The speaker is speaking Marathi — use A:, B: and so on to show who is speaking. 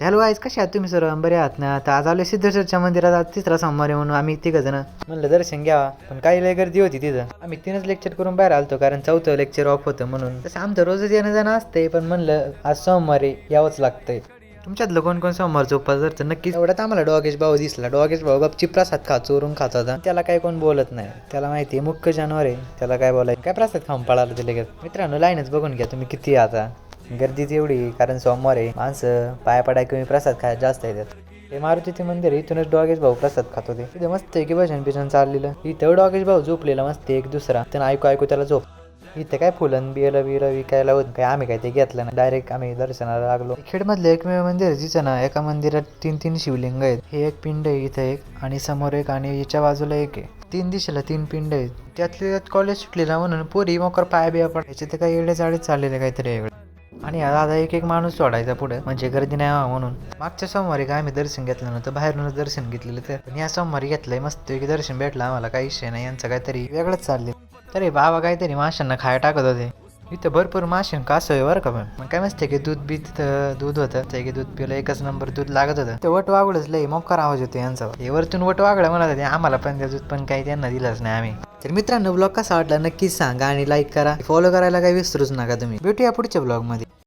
A: हॅलो गाईज, कसे आहात तुम्ही सर्व? बरे आहात ना? आता आज आलो सिद्धेश्वरच्या मंदिरात. आज तिसरा सोमवार आहे म्हणून आम्ही तिघजण म्हणलं दर्शन घ्यावा, पण काही लय गर्दी होती तिथं. आम्ही 3च लेक्चर करून बाहेर आलतो, कारण 4थं लेक्चर ऑफ होतं म्हणून. तसं आमचं रोजच येणं जाणं असते, पण म्हणलं आज सोमवारी यावंच लागतंय. तुमच्यातलं कोण सोमवारचा उपवास धरतं नक्कीच. एवढ्यात आम्हाला डॉगेश भाऊ दिसला. डॉगेश भाऊ गपची प्रसाद चोरून खात होता. त्याला काय कोण बोलत नाही, त्याला माहिती आहे मुख्य जानवर आहे, त्याला काय बोलायचं. काय प्रसाद खाऊन पळाला ते लगेच. मित्रांनो, लाईनच बघून घ्या तुम्ही किती आता. गर्दीच एवढी, कारण सोमवार आहे. माणसं पाया पडाय कमी, प्रसाद खायला जास्त येतात. हे मारुतीचे मंदिर आहे, इथूनच डॉगेश भाऊ प्रसाद खात होते. तिथे मस्त आहे की भजन बिजन चाललेलं. इथं डॉगेश भाऊ झोपलेला मस्त एक दुसरा, त्यांना ऐकू त्याला झोप. इथं काय फुलं बिलं विकायला होत काय, आम्ही काय ते घेतलं ना, डायरेक्ट आम्ही दर्शनाला लागलो. खेडमधलं एकमेव मंदिर जिचं ना एका मंदिरात 3 शिवलिंग आहेत. हे एक पिंड आहे इथं एक, आणि समोर एक, आणि याच्या बाजूला एक आहे. 3 दिशेला 3 पिंड आहेत. त्यातले कॉलेज सुटलेला म्हणून पोरी मोकर पाय बिया पडायचे, ते काही येडे चाळीत चाललेले काहीतरी वेगळे. आणि दादा एक माणूस सोडायचा पुढे, म्हणजे गर्दी नाही व्हावं म्हणून. मागच्या सोमवारी काय आम्ही दर्शन घेतलं नव्हतं, बाहेरूनच दर्शन घेतलेलं. तर पण या सोमवारी घेतलंय, मस्त की दर्शन भेटलं आम्हाला. काही विषय नाही, यांचं काहीतरी वेगळंच चालले. तरी बाबा काहीतरी माशांना खायला टाकत होते. इथं भरपूर मासे कासव आहे बरं का. पण मग काय मस्त की दूध बी तिथं दूध होतं, ते की दूध पिलं एकच नंबर दूध लागत होतं. ते वट वागडच लई मोकार आवाज होतो यांचा. हे वरतून वट वागडा म्हणत होते आम्हाला, पण त्या दूध पण काही त्यांना दिलंच नाही आम्ही. तर मित्रांनो, ब्लॉग कसा वाटला नक्कीच सांगा, आणि लाईक करा, फॉलो करायला काही विसरूच नका तुम्ही. भेटूया पुढच्या ब्लॉगमध्ये.